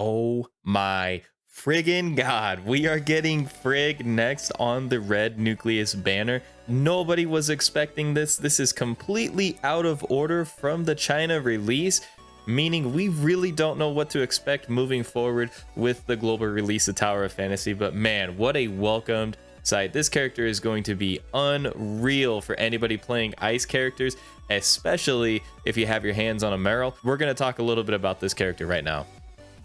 Oh my friggin' god, we are getting Frigg next on the red nucleus banner. Nobody was expecting this. This is completely out of order from the China release, meaning we really don't know what to expect moving forward with the global release of Tower of Fantasy. But man, what a welcomed sight. This character is going to be unreal for anybody playing ice characters, especially if you have your hands on a Meryl. We're going to talk a little bit about this character right now.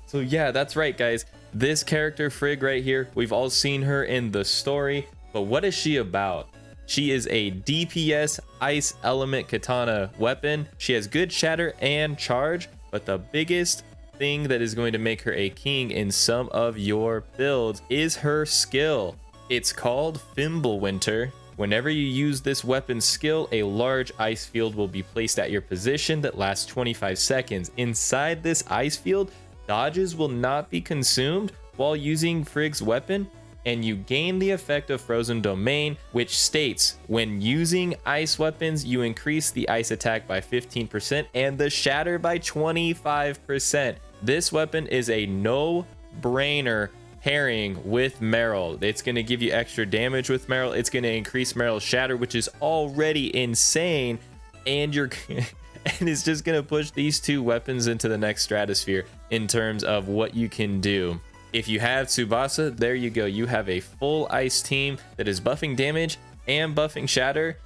So yeah, that's right, guys. This character, Frigg, right here, we've all seen her in the story, but what is she about? She is a DPS ice element katana weapon. She has good shatter and charge, but the biggest thing that is going to make her a king in some of your builds is her skill. It's called Thimble Winter. Whenever you use this weapon skill, a large ice field will be placed at your position that lasts 25 seconds. Inside this ice field, dodges will not be consumed while using Frigg's weapon, and you gain the effect of Frozen Domain, which states when using ice weapons, you increase the ice attack by 15% and the shatter by 25%. This weapon is a no-brainer pairing with Meryl. It's going to give you extra damage with Meryl. It's going to increase Meryl's shatter, which is already insane, and you're and it's just going to push these two weapons into the next stratosphere in terms of what you can do. If you have Tsubasa, there you go. You have a full ice team that is buffing damage and buffing shatter.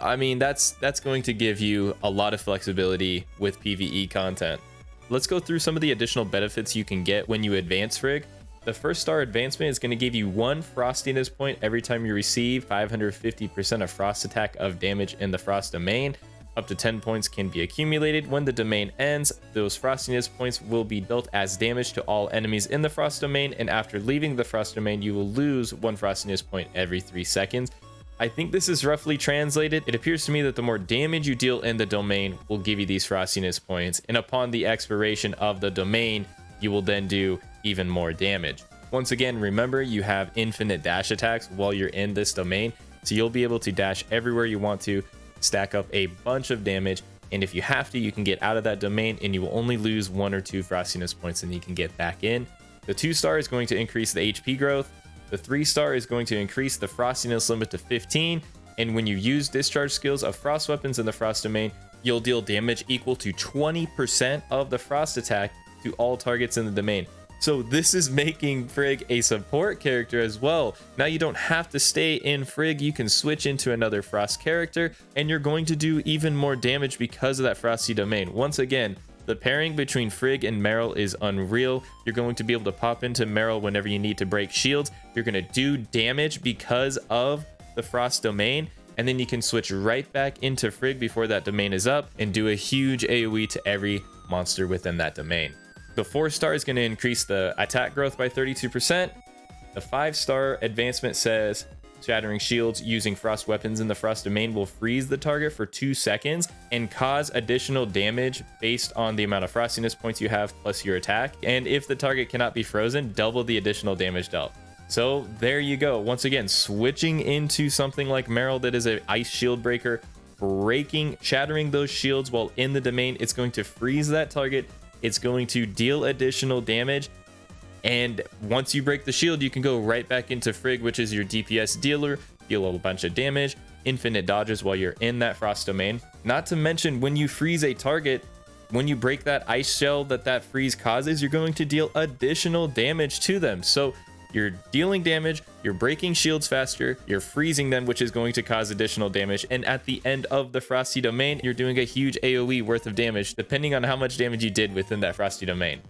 I mean, that's going to give you a lot of flexibility with PvE content. Let's go through some of the additional benefits you can get when you advance Frigg. The first star advancement is going to give you 1 frostiness point every time you receive 550% of frost attack of damage in the frost domain. Up to 10 points can be accumulated. When the domain ends, those frostiness points will be dealt as damage to all enemies in the frost domain, and after leaving the frost domain, you will lose 1 frostiness point every 3 seconds. I think this is roughly translated. It appears to me that the more damage you deal in the domain will give you these frostiness points, and upon the expiration of the domain, you will then do even more damage. Once again, remember, you have infinite dash attacks while you're in this domain, so you'll be able to dash everywhere you want to, stack up a bunch of damage, and if you have to, you can get out of that domain and you will only lose 1 or 2 frostiness points and you can get back in. The 2-star is going to increase the HP growth. The 3-star is going to increase the frostiness limit to 15, and when you use discharge skills of frost weapons in the frost domain, you'll deal damage equal to 20% of the frost attack to all targets in the domain. So this is making Frigg a support character as well. Now you don't have to stay in Frigg, you can switch into another Frost character, and you're going to do even more damage because of that Frosty domain. Once again, the pairing between Frigg and Meryl is unreal. You're going to be able to pop into Meryl whenever you need to break shields. You're going to do damage because of the Frost domain, and then you can switch right back into Frigg before that domain is up and do a huge AoE to every monster within that domain. The 4-star is going to increase the attack growth by 32%. The 5-star advancement says shattering shields using frost weapons in the frost domain will freeze the target for 2 seconds and cause additional damage based on the amount of frostiness points you have plus your attack. And if the target cannot be frozen, double the additional damage dealt. So there you go. Once again, switching into something like Meryl that is an ice shield breaker, shattering those shields while in the domain. It's going to freeze that target. It's going to deal additional damage, and once you break the shield, you can go right back into Frigg, which is your DPS dealer, deal a bunch of damage, infinite dodges while you're in that frost domain. Not to mention, when you freeze a target, when you break that ice shell that freeze causes, you're going to deal additional damage to them. So you're dealing damage, you're breaking shields faster, you're freezing them, which is going to cause additional damage, and at the end of the Frosty domain, you're doing a huge AoE worth of damage, depending on how much damage you did within that Frosty domain.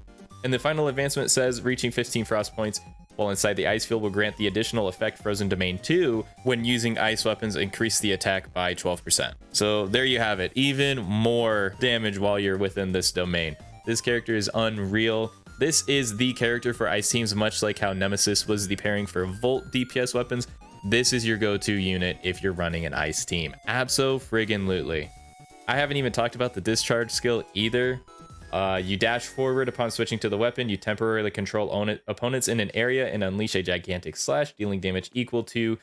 And the final advancement says reaching 15 frost points while inside the ice field will grant the additional effect Frozen Domain 2 when using ice weapons, increase the attack by 12%. So there you have it, even more damage while you're within this domain. This character is unreal. This is the character for ice teams, much like how Nemesis was the pairing for Volt DPS weapons. This is your go-to unit if you're running an ice team. Abso-friggin-lutely. I haven't even talked about the discharge skill either. You dash forward upon switching to the weapon. You temporarily control opponents in an area and unleash a gigantic slash, dealing damage equal to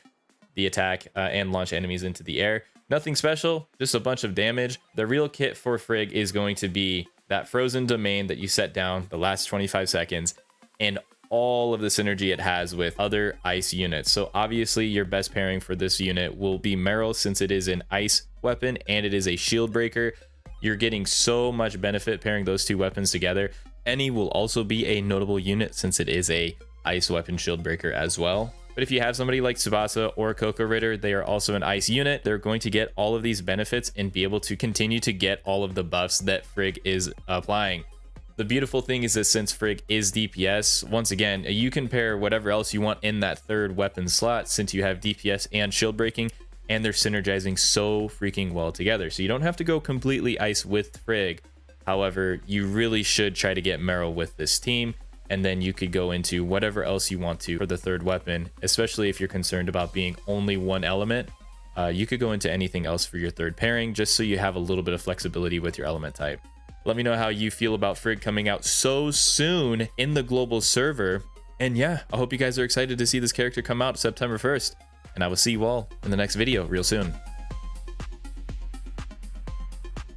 the attack and launch enemies into the air. Nothing special, just a bunch of damage. The real kit for Frigg is going to be that frozen domain that you set down the last 25 seconds, and all of the synergy it has with other ice units. So obviously your best pairing for this unit will be Meryl, since it is an ice weapon and it is a shield breaker. You're getting so much benefit pairing those two weapons together. Any will also be a notable unit since it is a ice weapon shield breaker as well. But if you have somebody like Tsubasa or Coco Ritter, they are also an ice unit. They're going to get all of these benefits and be able to continue to get all of the buffs that Frigg is applying. The beautiful thing is that since Frigg is DPS, once again, you can pair whatever else you want in that third weapon slot, since you have DPS and shield breaking, and they're synergizing so freaking well together. So you don't have to go completely ice with Frigg. However, you really should try to get Meryl with this team, and then you could go into whatever else you want to for the third weapon, especially if you're concerned about being only one element. You could go into anything else for your third pairing, just so you have a little bit of flexibility with your element type. Let me know how you feel about Frigg coming out so soon in the global server. And yeah, I hope you guys are excited to see this character come out September 1st. And I will see you all in the next video real soon.